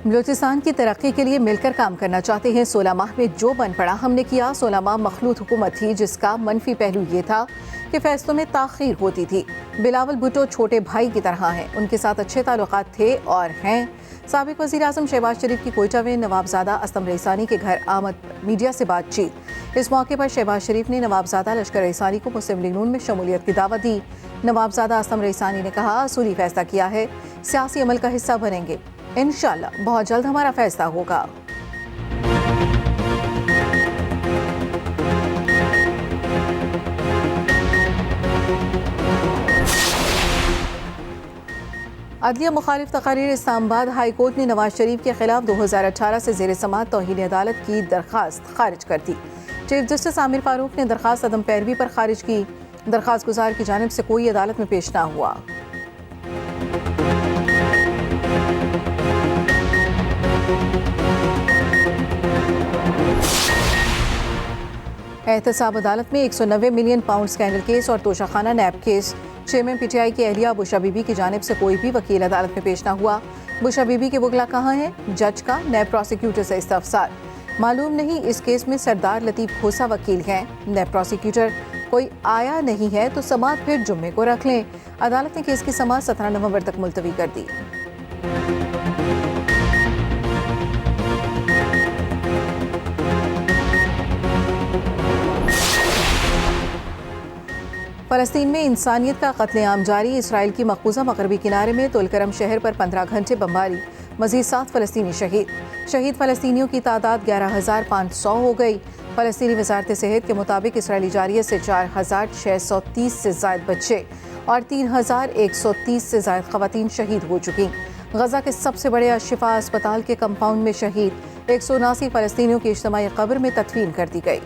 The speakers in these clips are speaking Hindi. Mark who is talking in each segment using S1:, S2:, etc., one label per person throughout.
S1: बलूचिस्तान की तरक्की के लिए मिलकर काम करना चाहते हैं। 16 माह में जो बन पड़ा हमने किया। 16 माह मखलूत हुकूमत थी जिसका मनफी पहलू ये था कि फैसलों में ताखीर होती थी। बिलावल भुट्टो छोटे भाई की तरह हैं, उनके साथ अच्छे ताल्लुकात थे और हैं। साबिक वज़ीर आज़म शहबाज शरीफ की कोयटा में नवाबजादा असलम रईसानी के घर आमद, मीडिया से बातचीत। इस मौके पर शहबाज शरीफ ने नवाबजादा लश्कर रईसानी को मुस्लिम लीग नून में शमूलियत की दावत दी। नवाबजादा असलम रईसानी ने कहा, असूली फैसला किया है, सियासी अमल का हिस्सा बनेंगे। इंशाअल्लाह बहुत जल्द हमारा फैसला होगा। अदलिया मुखालिफ तकारीर। इस्लामाबाद हाई कोर्ट ने नवाज शरीफ के खिलाफ 2018 से ज़ेर समाअत तौहीन अदालत की दरख्वास्त खारिज कर दी। चीफ जस्टिस आमिर फारूक ने दरख्वास्त अदम पैरवी पर खारिज की। दरख्वास्त गुजार की जानिब से कोई अदालत में पेश न हुआ। एहतसाब अदालत में 190 मिलियन पाउंड स्कैंडल केस और तोशाखाना नैब केस। चेयरमैन पीटीआई की अहलिया बुशा बीबी की जानिब से कोई भी वकील अदालत में पेश न हुआ। बुशा बीबी के वकला कहाँ हैं? जज का नैब प्रोसिक्यूटर से इस्तफसार। मालूम नहीं इस केस में सरदार लतीफ़ खोसा वकील हैं। नैब प्रोसिक्यूटर कोई आया नहीं है तो समाअत फिर जुम्मे को रख लें। अदालत ने केस की समाअत 17 नवंबर तक मुलतवी कर दी। फ़लस्तीन में इंसानियत का कत्लेआम जारी। इसराइल की मकबूजा मगरबी किनारे में तुलकरम शहर पर 15 घंटे बमबारी। मज़ीद 7 फ़लस्तीनी शहीद फ़लस्तीनियों की तादाद 11,500 हो गई। फ़लस्तीनी वज़ारत सेहत के मुताबिक इसराइली जारियत से 4,630 से ज़ायद बच्चे और 3,130 से ज़ायद ख़वातीन शहीद हो चुकी। गज़ा के सबसे बड़े अशिफा अस्पताल के कंपाउंड में शहीद 179 फ़लस्तीनियों की इज्तिमाई कब्र में तदफीन कर दी गई।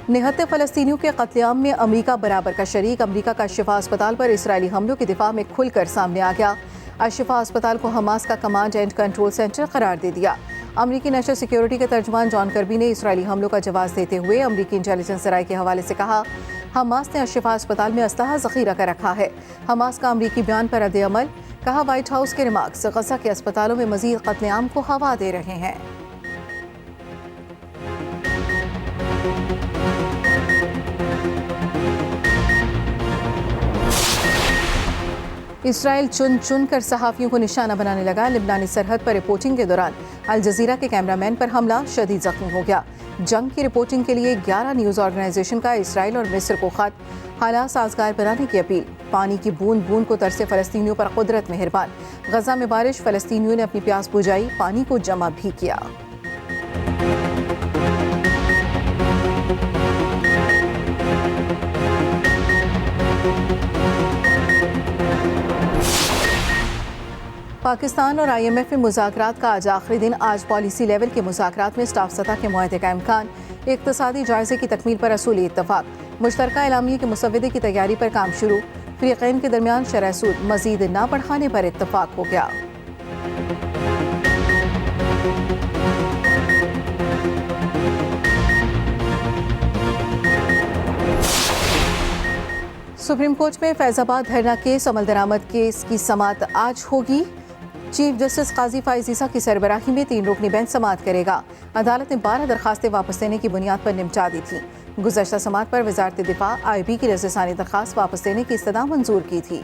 S1: निहत्ते फ़लस्तीनियों के कत्लेआम में अमरीका बराबर का शरीक। अमरीका का शिफा अस्पताल पर इसराइली हमलों के दिफा में खुलकर सामने आ गया। अशिफा अस्पताल को हमास का कमांड एंड कंट्रोल सेंटर करार दे दिया। अमरीकी नेशनल सिक्योरिटी के तर्जुमान जॉन कर्बी ने इसराइली हमलों का जवाब देते हुए अमरीकी इंटेलिजेंस ज़राए के हवाले से कहा, हमास ने अशिफा अस्पताल में असलहा ज़ख़ीरा कर रखा है। हमास का अमरीकी बयान पर रद्द-ए-अमल। कहा, व्हाइट हाउस के रिमार्क्स गज़ा के अस्पतालों में मज़ीद कत्लेआम को हवा दे रहे हैं। इसराइल चुन चुन कर सहाफ़ियों को निशाना बनाने लगा। लिबनानी सरहद पर रिपोर्टिंग के दौरान अल जज़ीरा के कैमरामैन पर हमला, शदीद ज़ख्मी हो गया। जंग की रिपोर्टिंग के लिए 11 न्यूज़ ऑर्गेनाइजेशन का इसराइल और मिस्र को खत। हालात साजगार बनाने की अपील। पानी की बूंद बूंद को तरसे फ़लस्तीनियों पर कुदरत मेहरबान। गज़ा में बारिश, फ़लस्तीनियों ने अपनी प्यास बुझाई, पानी को जमा भी किया। पाकिस्तान और IMF में मुज़ाकरात का आज आखिरी दिन। आज पॉलिसी लेवल के मुज़ाकरात में स्टाफ सतह के मुआहदे का इम्कान। इक़्तिसादी जायज़े की तकमील पर असूली इत्तफ़ाक़। मुश्तरका एलामिया के मुसव्वदे की तैयारी पर काम शुरू। फ़रीक़ैन के दरमियान शरह सूद मज़ीद न बढ़ाने पर इत्तफ़ाक़ हो गया। सुप्रीम कोर्ट में फैज़ाबाद धरना केस अमल दरामद केस की समाअत आज होगी। चीफ जस्टिस काजी फ़ाइज़ ईसा की सरबराही में 3 रुकनी बेंच समाअत करेगा। अदालत ने 12 दरखास्तें वापस लेने की बुनियाद पर निपटा दी थी। गुज़श्ता समाअत पर वज़ारत दिफ़ा IB की रज़ासानी दरखास्त वापस लेने की इस्तदा मंजूर की थी।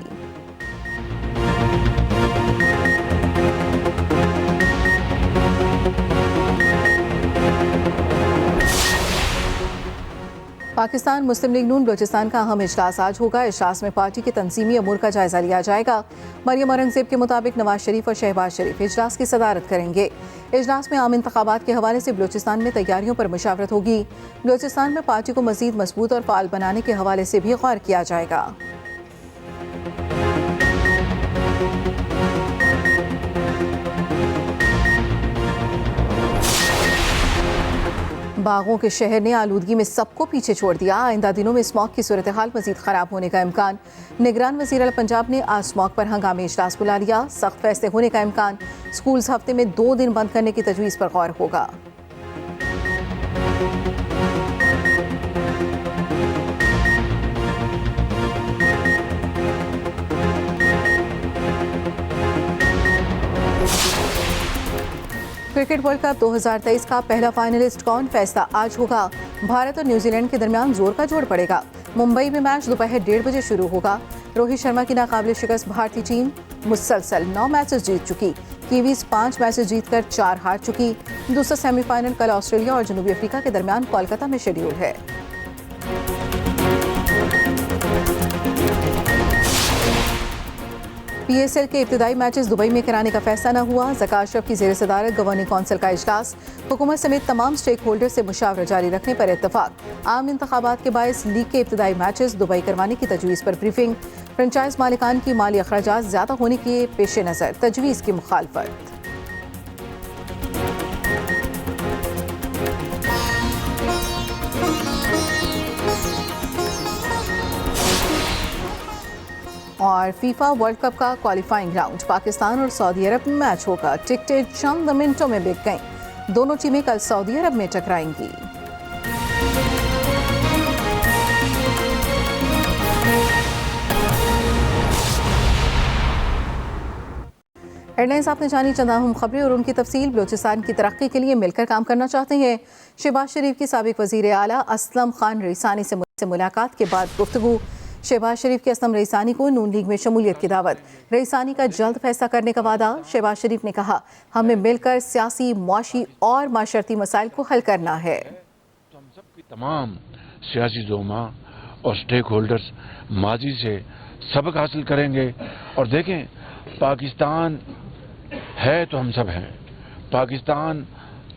S1: पाकिस्तान मुस्लिम लीग नून बलूचिस्तान का अहम इजलास आज होगा। इजलास में पार्टी के तंजीमी अमूर का जायजा लिया जाएगा। मरियम औरंगज़ेब के मुताबिक नवाज शरीफ और शहबाज शरीफ इजलास की सदारत करेंगे। इजलास में आम इंतखाबात के हवाले से बलूचिस्तान में तैयारियों पर मुशावरत होगी। बलूचिस्तान में पार्टी को मज़ीद मजबूत और फ़ाल बनाने के हवाले से भी गौर किया जाएगा। बागों के शहर ने आलूदगी में सबको पीछे छोड़ दिया। आइंदा दिनों में स्मॉग की सूरत हाल मजीद खराब होने का इम्कान। निगरान वज़ीर आला पंजाब ने आज स्मॉग पर हंगामी इजलास बुला लिया। सख्त फैसले होने का इम्कान। स्कूल्स हफ्ते में 2 दिन बंद करने की तजवीज़ पर गौर होगा। क्रिकेट वर्ल्ड कप 2023 का पहला फाइनलिस्ट कौन, फैसला आज होगा। भारत और न्यूजीलैंड के दरमियान जोर का जोड़ पड़ेगा। मुंबई में मैच दोपहर 1:30 बजे शुरू होगा। रोहित शर्मा की नाकाबिले शिकस्त भारतीय टीम मुसलसल 9 मैचेस जीत चुकी। कीवीज 5 मैचेस जीतकर 4 हार चुकी। दूसरा सेमीफाइनल कल ऑस्ट्रेलिया और जनूबी अफ्रीका के दरमियान कोलकाता में शेड्यूल है। पीएसएल के इब्तिदाई मैचेस दुबई में कराने का फैसला न हुआ। ज़का अशरफ की ज़ेर सदारत गवर्निंग काउंसिल का इजलास। हुकूमत समेत तमाम स्टेक होल्डर से मुशावरा जारी रखने पर इत्तफाक। आम इंतखाबात के बायस लीग के इब्तिदाई मैचेस दुबई करवाने की तजवीज़ पर ब्रीफिंग। फ्रेंचाइज मालिकान की माली अखराजात ज़्यादा होने के पेश नज़र तजवीज़ की मुखालफत। और फीफा वर्ल्ड कप का क्वालिफाइंग राउंड पाकिस्तान और सऊदी अरब में मैच होगा। टिकटें चंद मिनटों में बिक गईं। दोनों टीमें कल सऊदी अरब में टकराएंगी। एयरलाइंस आपने जानी चंद अहम खबरें और उनकी तफसील। बलूचिस्तान की तरक्की के लिए मिलकर काम करना चाहते हैं। शहबाज शरीफ की साबिक वजीर आला असलम खान रईसानी से मुलाकात के बाद गुफ्तगू। शहबाज शरीफ के असलम रईसानी को नून लीग में शमूलियत की दावत। रईसानी का जल्द फैसला करने का वादा। शहबाज शरीफ ने कहा, हमें मिलकर सियासी, मुआशी और माशरती मसाइल को हल करना है।
S2: तो हम सब की तमाम सियासी जोमा और स्टेक होल्डर्स माजी से सबक हासिल करेंगे और देखें, पाकिस्तान है तो हम सब हैं। पाकिस्तान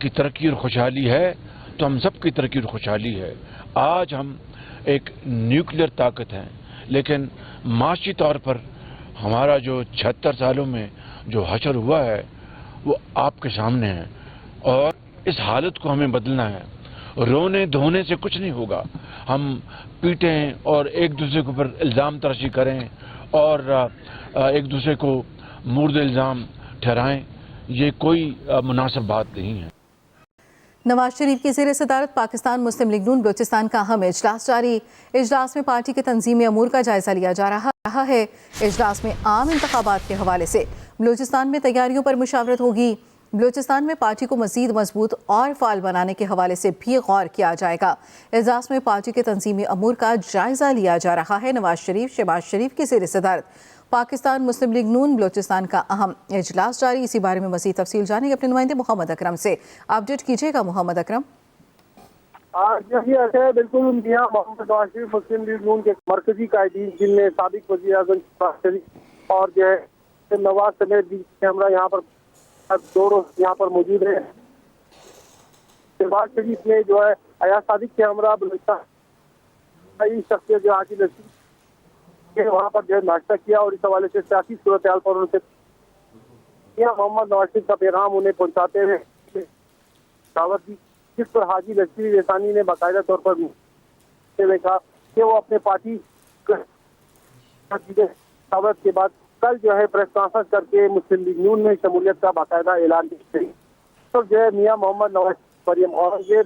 S2: की तरक्की और खुशहाली है तो हम सब की तरक्की और खुशहाली है। आज हम एक न्यूक्लियर ताकत हैं, लेकिन माशी तौर पर हमारा जो 76 सालों में जो हशर हुआ है वो आपके सामने है और इस हालत को हमें बदलना है। रोने धोने से कुछ नहीं होगा। हम पीटें और एक दूसरे के ऊपर इल्ज़ाम तराशी करें और एक दूसरे को मुर्द इल्ज़ाम ठहराएं, ये कोई मुनासिब बात नहीं है।
S1: नवाज शरीफ की ज़ेर सदारत पाकिस्तान मुस्लिम लीग नून बलूचिस्तान का अहम इजलास जारी। इजलास में पार्टी के तंजीमी अमूर का जायजा लिया जा रहा है। इजलास में आम इंतखाबात के हवाले से बलूचिस्तान में तैयारियों पर मुशावरत होगी। बलूचिस्तान में पार्टी को मजीद मजबूत और फाल बनाने के हवाले से भी गौर किया जाएगा। इजलास में पार्टी के तंजीमी अमूर का जायजा लिया जा रहा है। नवाज शरीफ शहबाज शरीफ की ज़ेर सदारत पाकिस्तान मुस्लिम लीग नून बलूचिस्तान का अहम इजलास जारी। इसी बारे में मज़ीद तफसील जानेंगे अपने नुमाइंदे मोहम्मद अकरम से। अपडेट कीजिएगा मोहम्मद अकरम।
S3: बिल्कुल, मियां मोहम्मद नवाज शरीफ मुस्लिम लीग नून के मरकजी कायदीन जिनमें साबिक वज़ीर आज़म शहबाज शरीफ और जो है नवाज समेत हमरा यहाँ पर दो रोज यहाँ पर मौजूद है। शहबाज शरीफ ने जो है अयाज सादिक के हमरा बलूचिस्तान शख्सियत जो आकिल वहाँ पर जो है नाश्ता किया और इस हवाले से सियासी सूरत हाल पर उनसे मोहम्मद नवाज शरीफ का पैगाम उन्हें पहुँचाते हुए दावत दी, जिस पर हाजी लश्करी रईसानी ने बाकायदा तौर पर कहा कि वो अपने पार्टी दावत के बाद कल जो है प्रेस कॉन्फ्रेंस करके मुस्लिम लीग नून में शमूलियत का बाकायदा ऐलान किया। तो जो है मियां मोहम्मद नवाज मरियम औरंगजेब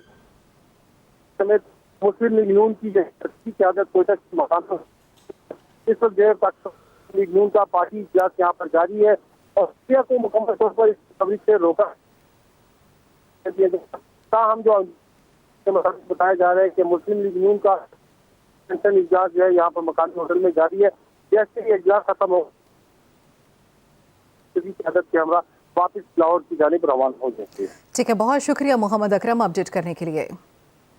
S3: समेत मुस्लिम लीग नून की क़यादत कोयटा के मकान पर इस वक्त जो है पाकिस्तान लीग नून का पार्टी इजलास यहाँ पर जारी है और इंडिया को मुकम्मल तौर पर इस कवरेज से रोका हम जो बताया जा रहा है कि मुस्लिम लीग नून का इजलास जो है यहाँ पर मकानी होटल में जारी है। जैसे ही इजलास खत्म हो क़यादत के हमरा वापस लाहौर की जानिब रवाना हो जाती है।
S1: ठीक है, बहुत शुक्रिया मोहम्मद अकरम अपडेट करने के लिए।